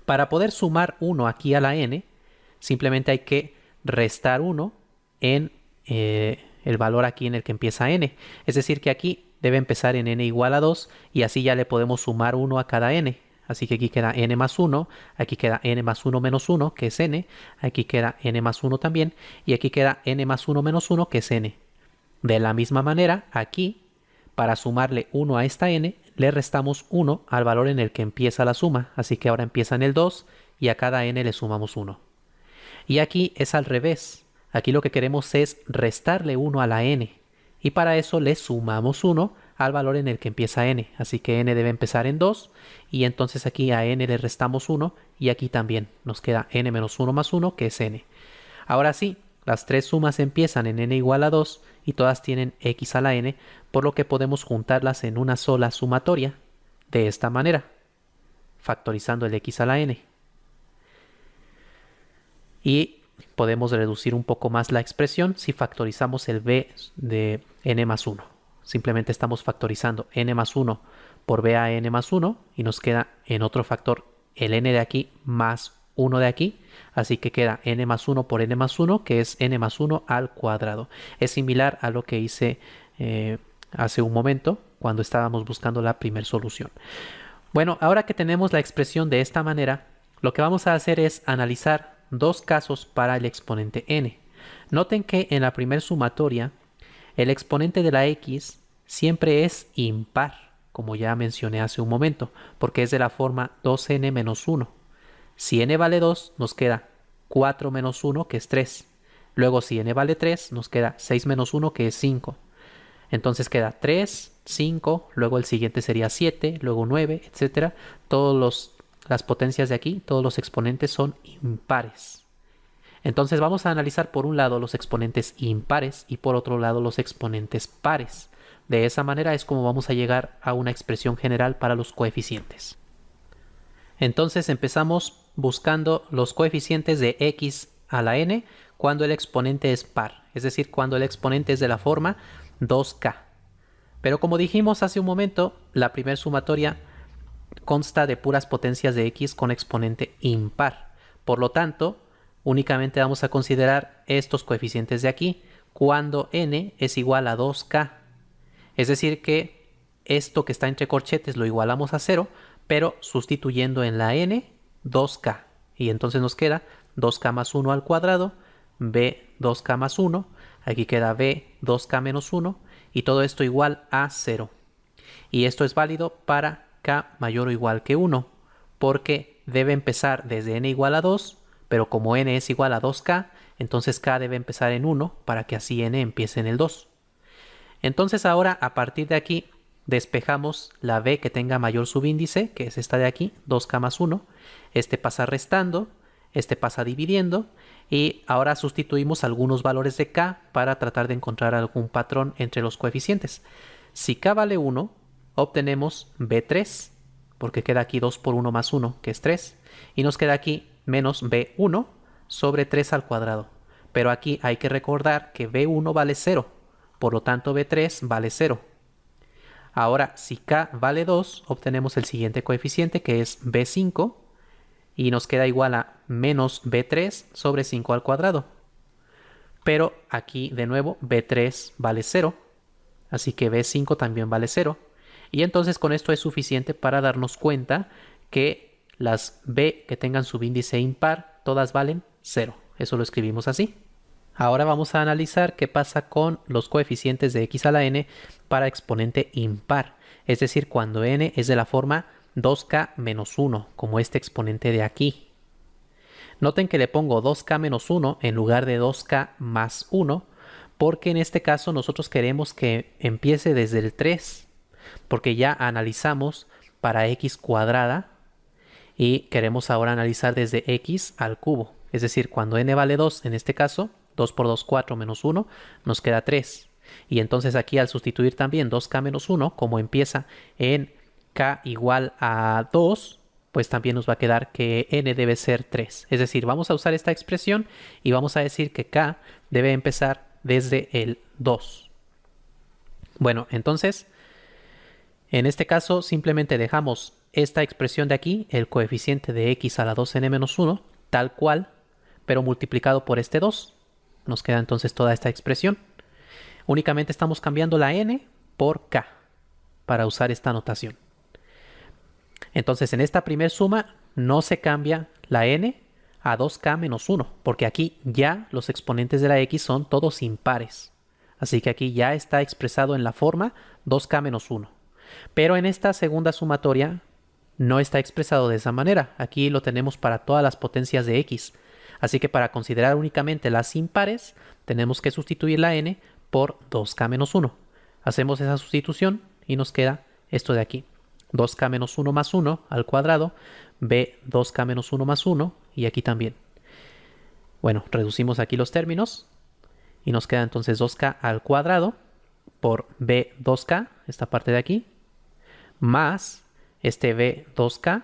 Para poder sumar 1 aquí a la n, simplemente hay que restar 1 en el valor aquí en el que empieza n. Es decir que aquí debe empezar en n igual a 2 y así ya le podemos sumar 1 a cada n. Así que aquí queda n más 1, aquí queda n más 1 menos 1, que es n, aquí queda n más 1 también, y aquí queda n más 1 menos 1, que es n. De la misma manera, aquí, para sumarle 1 a esta n, le restamos 1 al valor en el que empieza la suma, así que ahora empieza en el 2 y a cada n le sumamos 1. Y aquí es al revés, aquí lo que queremos es restarle 1 a la n, y para eso le sumamos 1 al valor en el que empieza n, así que n debe empezar en 2 y entonces aquí a n le restamos 1 y aquí también nos queda n menos 1 más 1 que es n. Ahora sí, las 3 sumas empiezan en n igual a 2 y todas tienen x a la n, por lo que podemos juntarlas en una sola sumatoria de esta manera, factorizando el x a la n. Y podemos reducir un poco más la expresión si factorizamos el b de n más 1. Simplemente estamos factorizando n más 1 por b a n más 1 y nos queda en otro factor el n de aquí más 1 de aquí. Así que queda n más 1 por n más 1, que es n más 1 al cuadrado. Es similar a lo que hice hace un momento cuando estábamos buscando la primera solución. Bueno, ahora que tenemos la expresión de esta manera, lo que vamos a hacer es analizar dos casos para el exponente n. Noten que en la primera sumatoria el exponente de la x siempre es impar, como ya mencioné hace un momento, porque es de la forma 2n menos 1. Si n vale 2, nos queda 4 menos 1, que es 3. Luego, si n vale 3, nos queda 6 menos 1, que es 5. Entonces queda 3, 5, luego el siguiente sería 7, luego 9, etc. Todas las potencias de aquí, todos los exponentes son impares. Entonces vamos a analizar por un lado los exponentes impares y por otro lado los exponentes pares. De esa manera es como vamos a llegar a una expresión general para los coeficientes. Entonces empezamos buscando los coeficientes de x a la n cuando el exponente es par, es decir, cuando el exponente es de la forma 2k. Pero como dijimos hace un momento, la primera sumatoria consta de puras potencias de x con exponente impar. Por lo tanto, únicamente vamos a considerar estos coeficientes de aquí cuando n es igual a 2k. Es decir que esto que está entre corchetes lo igualamos a 0, pero sustituyendo en la n 2k. Y entonces nos queda 2k más 1 al cuadrado, b 2k más 1, aquí queda b 2k menos 1, y todo esto igual a 0. Y esto es válido para k mayor o igual que 1, porque debe empezar desde n igual a 2, pero como n es igual a 2k, entonces k debe empezar en 1 para que así n empiece en el 2. Entonces ahora a partir de aquí despejamos la b que tenga mayor subíndice, que es esta de aquí, 2k más 1. Este pasa restando, este pasa dividiendo, y ahora sustituimos algunos valores de k para tratar de encontrar algún patrón entre los coeficientes. Si k vale 1, obtenemos b3, porque queda aquí 2 por 1 más 1, que es 3, y nos queda aquí menos b1 sobre 3 al cuadrado. Pero aquí hay que recordar que b1 vale 0, por lo tanto b3 vale 0. Ahora, si k vale 2, obtenemos el siguiente coeficiente, que es b5, y nos queda igual a menos b3 sobre 5 al cuadrado. Pero aquí, de nuevo, b3 vale 0, así que b5 también vale 0. Y entonces con esto es suficiente para darnos cuenta que las b que tengan subíndice impar, todas valen 0. Eso lo escribimos así. Ahora vamos a analizar qué pasa con los coeficientes de x a la n para exponente impar. Es decir, cuando n es de la forma 2k menos 1, como este exponente de aquí. Noten que le pongo 2k menos 1 en lugar de 2k más 1, porque en este caso nosotros queremos que empiece desde el 3, porque ya analizamos para x cuadrada y queremos ahora analizar desde x al cubo. Es decir, cuando n vale 2, en este caso, 2 por 2, 4 menos 1, nos queda 3. Y entonces aquí al sustituir también 2k menos 1, como empieza en k igual a 2, pues también nos va a quedar que n debe ser 3. Es decir, vamos a usar esta expresión y vamos a decir que k debe empezar desde el 2. Bueno, entonces, en este caso simplemente dejamos esta expresión de aquí, el coeficiente de x a la 2n menos 1, tal cual, pero multiplicado por este 2. Nos queda entonces toda esta expresión. Únicamente estamos cambiando la n por k para usar esta notación. Entonces en esta primer suma no se cambia la n a 2k menos 1, porque aquí ya los exponentes de la x son todos impares. Así que aquí ya está expresado en la forma 2k menos 1. Pero en esta segunda sumatoria no está expresado de esa manera. Aquí lo tenemos para todas las potencias de x. Así que para considerar únicamente las impares, tenemos que sustituir la n por 2k menos 1. Hacemos esa sustitución y nos queda esto de aquí. 2k menos 1 más 1 al cuadrado, b 2k menos 1 más 1, y aquí también. Bueno, reducimos aquí los términos y nos queda entonces 2k al cuadrado por b 2k, esta parte de aquí, más este b 2k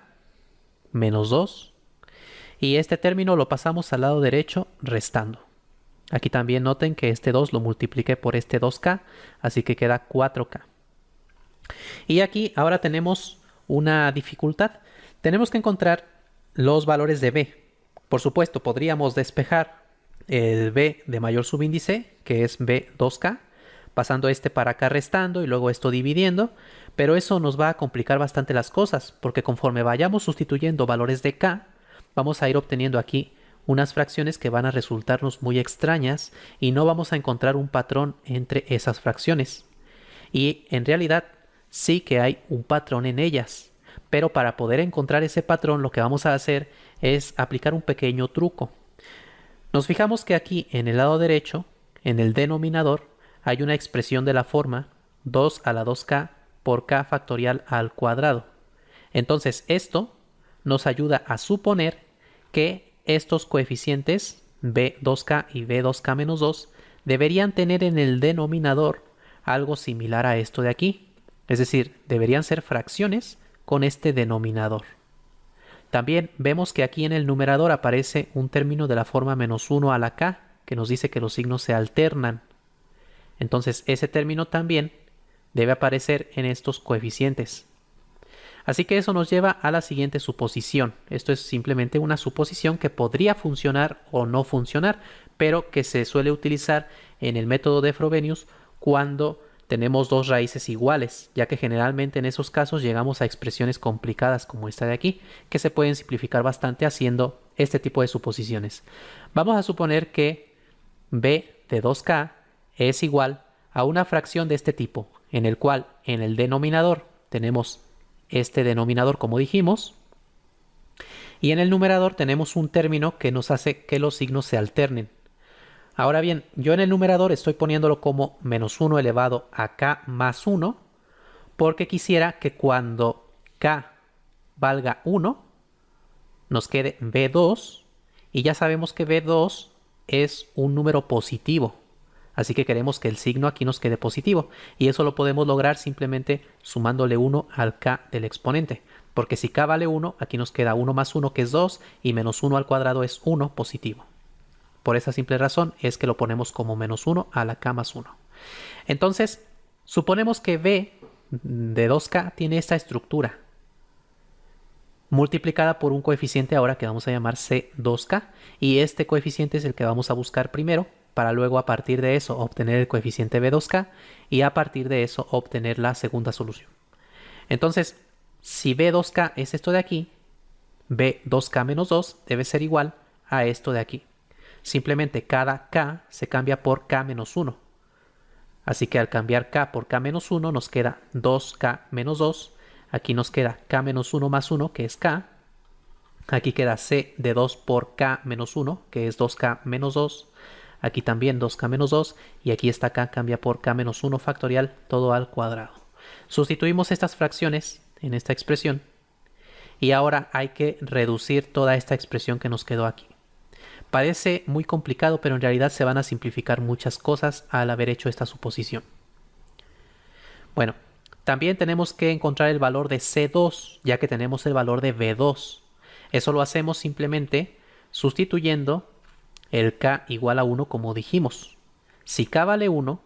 menos 2, y este término lo pasamos al lado derecho restando. Aquí también noten que este 2 lo multipliqué por este 2k, así que queda 4k. Y aquí ahora tenemos una dificultad. Tenemos que encontrar los valores de b. Por supuesto, podríamos despejar el b de mayor subíndice, que es b 2k, pasando este para acá restando y luego esto dividiendo, pero eso nos va a complicar bastante las cosas, porque conforme vayamos sustituyendo valores de k, vamos a ir obteniendo aquí unas fracciones que van a resultarnos muy extrañas y no vamos a encontrar un patrón entre esas fracciones. Y en realidad sí que hay un patrón en ellas, pero para poder encontrar ese patrón lo que vamos a hacer es aplicar un pequeño truco. Nos fijamos que aquí en el lado derecho, en el denominador, hay una expresión de la forma 2 a la 2k por k factorial al cuadrado. Entonces esto nos ayuda a suponer que estos coeficientes b2k y b2k menos 2 deberían tener en el denominador algo similar a esto de aquí. Es decir, deberían ser fracciones con este denominador. También vemos que aquí en el numerador aparece un término de la forma menos 1 a la k, que nos dice que los signos se alternan. Entonces ese término también debe aparecer en estos coeficientes. Así que eso nos lleva a la siguiente suposición. Esto es simplemente una suposición que podría funcionar o no funcionar, pero que se suele utilizar en el método de Frobenius cuando tenemos dos raíces iguales, ya que generalmente en esos casos llegamos a expresiones complicadas como esta de aquí, que se pueden simplificar bastante haciendo este tipo de suposiciones. Vamos a suponer que b de 2k es igual a una fracción de este tipo, en el cual en el denominador tenemos este denominador como dijimos, y en el numerador tenemos un término que nos hace que los signos se alternen. Ahora bien, yo en el numerador estoy poniéndolo como menos 1 elevado a k más 1, porque quisiera que cuando k valga 1, nos quede b2, y ya sabemos que b2 es un número positivo. Así que queremos que el signo aquí nos quede positivo, y eso lo podemos lograr simplemente sumándole 1 al k del exponente, porque si k vale 1, aquí nos queda 1 más 1 que es 2, y menos 1 al cuadrado es 1 positivo. Por esa simple razón es que lo ponemos como menos 1 a la k más 1. Entonces, suponemos que b de 2k tiene esta estructura, multiplicada por un coeficiente ahora que vamos a llamar C2k, y este coeficiente es el que vamos a buscar primero, para luego a partir de eso obtener el coeficiente B2k, y a partir de eso obtener la segunda solución. Entonces, si B2k es esto de aquí, B2k menos 2 debe ser igual a esto de aquí. Simplemente cada k se cambia por k menos 1. Así que al cambiar k por k menos 1 nos queda 2k menos 2. Aquí nos queda k menos 1 más 1, que es k. Aquí queda c de 2 por k menos 1, que es 2k menos 2. Aquí también 2k menos 2. Y aquí esta k cambia por k menos 1 factorial, todo al cuadrado. Sustituimos estas fracciones en esta expresión. Y ahora hay que reducir toda esta expresión que nos quedó aquí. Parece muy complicado, pero en realidad se van a simplificar muchas cosas al haber hecho esta suposición. Bueno, también tenemos que encontrar el valor de C2, ya que tenemos el valor de B2. Eso lo hacemos simplemente sustituyendo el k igual a 1 como dijimos. Si k vale 1,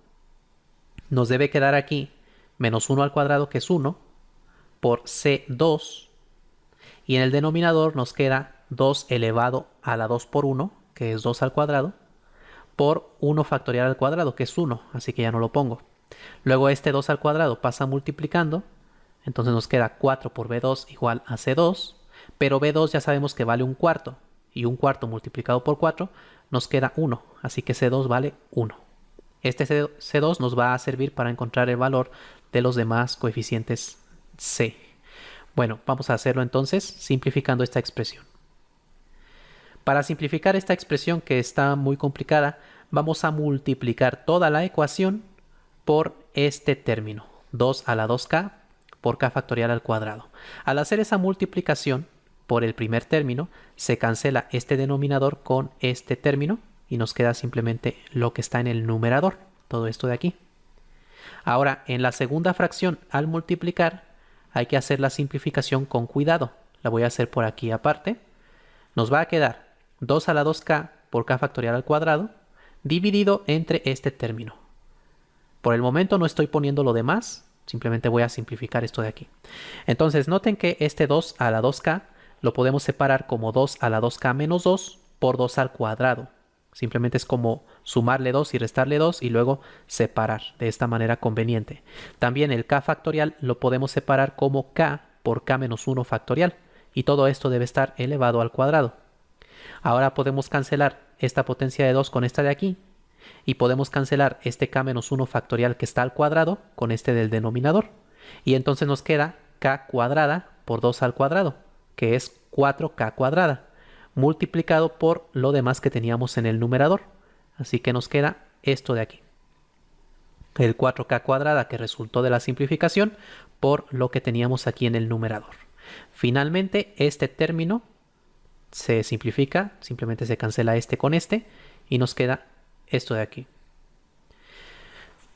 nos debe quedar aquí menos 1 al cuadrado, que es 1, por C2. Y en el denominador nos queda 2 elevado a la 2 por 1, que es 2 al cuadrado, por 1 factorial al cuadrado, que es 1, así que ya no lo pongo. Luego este 2 al cuadrado pasa multiplicando, entonces nos queda 4 por B2 igual a C2, pero B2 ya sabemos que vale un cuarto, y un cuarto multiplicado por 4 nos queda 1, así que C2 vale 1. Este C2 nos va a servir para encontrar el valor de los demás coeficientes C. Bueno, vamos a hacerlo entonces simplificando esta expresión. Para simplificar esta expresión que está muy complicada, vamos a multiplicar toda la ecuación por este término, 2 a la 2k por k factorial al cuadrado. Al hacer esa multiplicación por el primer término, se cancela este denominador con este término y nos queda simplemente lo que está en el numerador, todo esto de aquí. Ahora, en la segunda fracción, al multiplicar, hay que hacer la simplificación con cuidado. La voy a hacer por aquí aparte. Nos va a quedar 2 a la 2k por k factorial al cuadrado dividido entre este término. Por el momento no estoy poniendo lo demás, simplemente voy a simplificar esto de aquí. Entonces noten que este 2 a la 2k lo podemos separar como 2 a la 2k menos 2 por 2 al cuadrado. Simplemente es como sumarle 2 y restarle 2 y luego separar de esta manera conveniente. También el k factorial lo podemos separar como k por k menos 1 factorial. Y todo esto debe estar elevado al cuadrado. Ahora podemos cancelar esta potencia de 2 con esta de aquí. Y podemos cancelar este k menos 1 factorial que está al cuadrado con este del denominador. Y entonces nos queda k cuadrada por 2 al cuadrado, que es 4k cuadrada, multiplicado por lo demás que teníamos en el numerador. Así que nos queda esto de aquí. El 4k cuadrada que resultó de la simplificación por lo que teníamos aquí en el numerador. Finalmente, este término se simplifica, simplemente se cancela este con este y nos queda esto de aquí.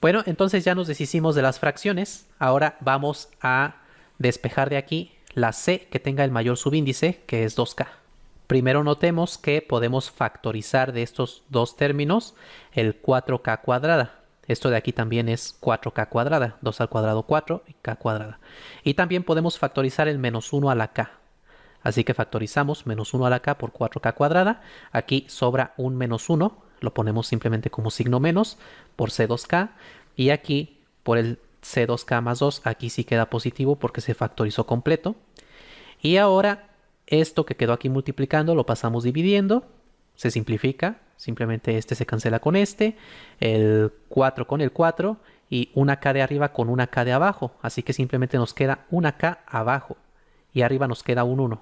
Bueno, entonces ya nos deshicimos de las fracciones. Ahora vamos a despejar de aquí la c que tenga el mayor subíndice, que es 2k. Primero notemos que podemos factorizar de estos dos términos el 4k cuadrada. Esto de aquí también es 4k cuadrada, 2 al cuadrado 4 y k cuadrada. Y también podemos factorizar el menos 1 a la k. Así que factorizamos menos 1 a la k por 4k cuadrada. Aquí sobra un menos 1, lo ponemos simplemente como signo menos por c2k. Y aquí por el c2k más 2, aquí sí queda positivo porque se factorizó completo. Y ahora esto que quedó aquí multiplicando lo pasamos dividiendo. Se simplifica, simplemente este se cancela con este, el 4 con el 4 y una k de arriba con una k de abajo. Así que simplemente nos queda una k abajo y arriba nos queda un 1.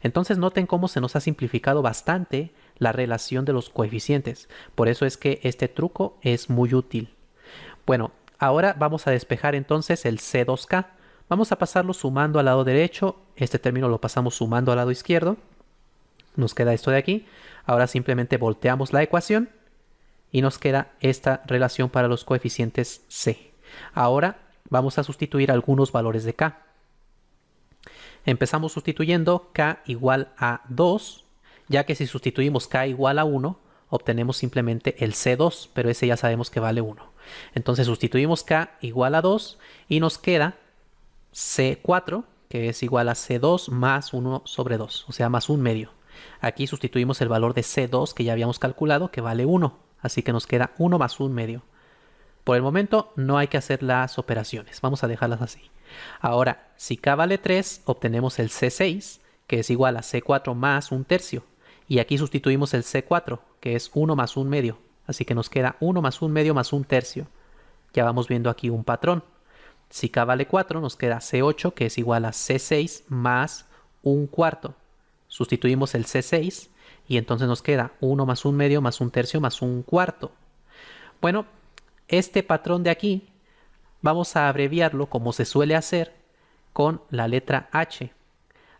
Entonces noten cómo se nos ha simplificado bastante la relación de los coeficientes. Por eso es que este truco es muy útil. Bueno, ahora vamos a despejar entonces el C2K. Vamos a pasarlo sumando al lado derecho. Este término lo pasamos sumando al lado izquierdo. Nos queda esto de aquí. Ahora simplemente volteamos la ecuación y nos queda esta relación para los coeficientes C. Ahora vamos a sustituir algunos valores de K. Empezamos sustituyendo K igual a 2, ya que si sustituimos K igual a 1, obtenemos simplemente el C2, pero ese ya sabemos que vale 1. Entonces sustituimos K igual a 2 y nos queda C4, que es igual a C2 más 1 sobre 2, o sea, más 1 medio. Aquí sustituimos el valor de C2 que ya habíamos calculado, que vale 1. Así que nos queda 1 más 1 medio. Por el momento no hay que hacer las operaciones. Vamos a dejarlas así. Ahora, si K vale 3, obtenemos el C6, que es igual a C4 más 1 tercio. Y aquí sustituimos el C4, que es 1 más 1 medio. Así que nos queda 1 más 1 medio más 1 tercio. Ya vamos viendo aquí un patrón. Si K vale 4, nos queda C8, que es igual a C6 más 1 cuarto. Sustituimos el C6 y entonces nos queda 1 más 1 medio más 1 tercio más 1 cuarto. Bueno, este patrón de aquí vamos a abreviarlo como se suele hacer con la letra H.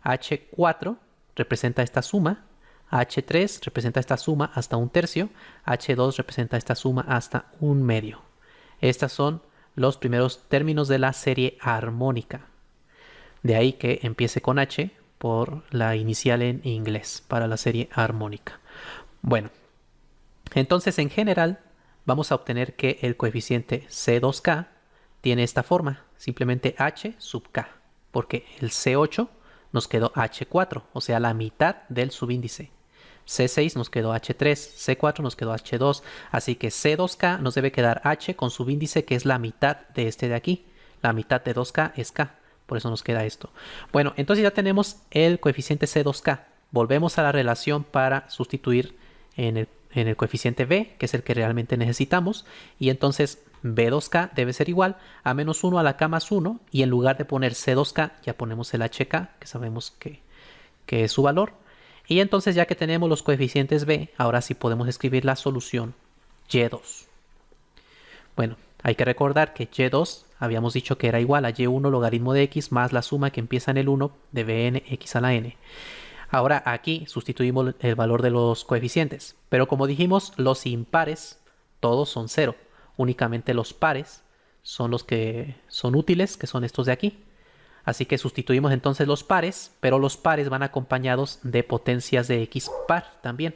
H4 representa esta suma, H3 representa esta suma hasta 1 tercio, H2 representa esta suma hasta 1 medio. Estos son los primeros términos de la serie armónica. De ahí que empiece con H por la inicial en inglés para la serie armónica. Bueno, entonces en general vamos a obtener que el coeficiente C2K tiene esta forma, simplemente H sub K, porque el C8 nos quedó H4, o sea, la mitad del subíndice. C6 nos quedó H3, C4 nos quedó H2, así que C2K nos debe quedar H con subíndice que es la mitad de este de aquí. La mitad de 2K es K. Por eso nos queda esto. Bueno, entonces ya tenemos el coeficiente C2K. Volvemos a la relación para sustituir en el coeficiente B, que es el que realmente necesitamos. Y entonces B2K debe ser igual a menos 1 a la K más 1. Y en lugar de poner C2K, ya ponemos el HK, que sabemos que es su valor. Y entonces ya que tenemos los coeficientes B, ahora sí podemos escribir la solución Y2. Bueno, hay que recordar que Y2 habíamos dicho que era igual a Y1 logaritmo de X más la suma que empieza en el 1 de Bn X a la N. Ahora aquí sustituimos el valor de los coeficientes. Pero como dijimos, los impares todos son 0. Únicamente los pares son los que son útiles, que son estos de aquí. Así que sustituimos entonces los pares, pero los pares van acompañados de potencias de X par también.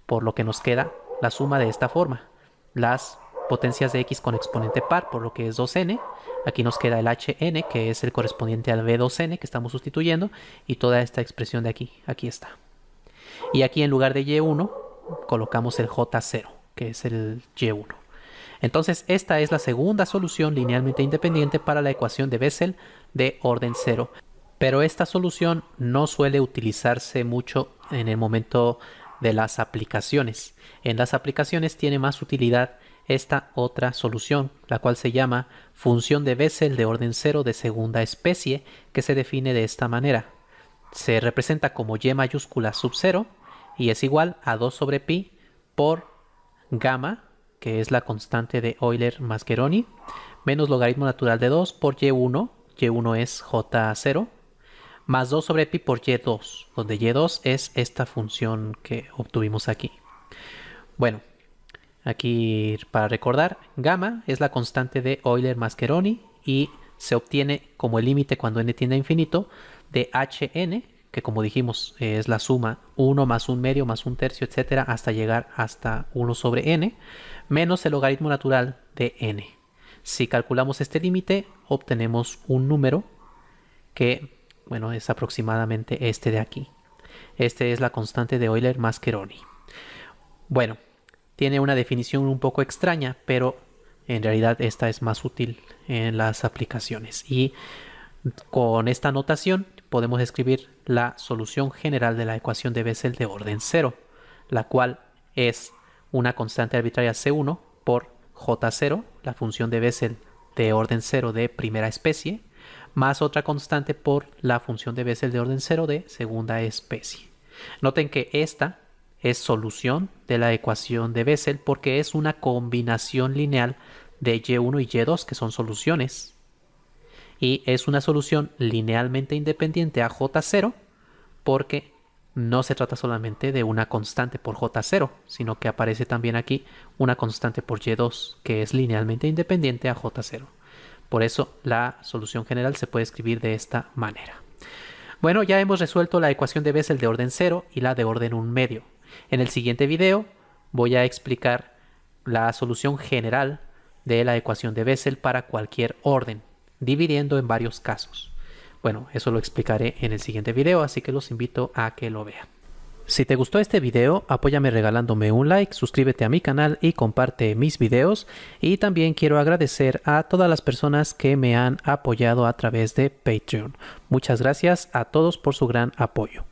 Por lo que nos queda la suma de esta forma. Las potencias de X con exponente par, por lo que es 2n. Aquí nos queda el Hn, que es el correspondiente al B2n que estamos sustituyendo, y toda esta expresión de aquí, aquí está. Y aquí en lugar de Y1 colocamos el J0, que es el Y1. Entonces esta es la segunda solución linealmente independiente para la ecuación de Bessel de orden 0. Pero esta solución no suele utilizarse mucho en el momento de las aplicaciones. En las aplicaciones tiene más utilidad esta otra solución, la cual se llama función de Bessel de orden 0 de segunda especie, que se define de esta manera. Se representa como y mayúscula sub 0 y es igual a 2 sobre pi por gamma, que es la constante de Euler-Mascheroni, menos logaritmo natural de 2 por y1, y1 es j0, más 2 sobre pi por y2, donde y2 es esta función que obtuvimos aquí. Bueno, aquí para recordar, gamma es la constante de Euler-Mascheroni y se obtiene como el límite cuando n tiende a infinito de hn, que como dijimos es la suma 1 más 1 medio más 1 tercio, etcétera, hasta llegar hasta 1 sobre n, menos el logaritmo natural de n. Si calculamos este límite, obtenemos un número que, bueno, es aproximadamente este de aquí. Este es la constante de Euler-Mascheroni. Bueno, tiene una definición un poco extraña, pero en realidad esta es más útil en las aplicaciones. Y con esta notación podemos escribir la solución general de la ecuación de Bessel de orden 0, la cual es una constante arbitraria C1 por J0, la función de Bessel de orden 0 de primera especie, más otra constante por la función de Bessel de orden 0 de segunda especie. Noten que esta es solución de la ecuación de Bessel porque es una combinación lineal de y1 y y2 que son soluciones. Y es una solución linealmente independiente a J0 porque no se trata solamente de una constante por J0, sino que aparece también aquí una constante por Y2 que es linealmente independiente a J0. Por eso la solución general se puede escribir de esta manera. Bueno, ya hemos resuelto la ecuación de Bessel de orden 0 y la de orden 1 medio. En el siguiente video voy a explicar la solución general de la ecuación de Bessel para cualquier orden, dividiendo en varios casos. Bueno, eso lo explicaré en el siguiente video, así que los invito a que lo vean. Si te gustó este video, apóyame regalándome un like, suscríbete a mi canal y comparte mis videos. Y también quiero agradecer a todas las personas que me han apoyado a través de Patreon. Muchas gracias a todos por su gran apoyo.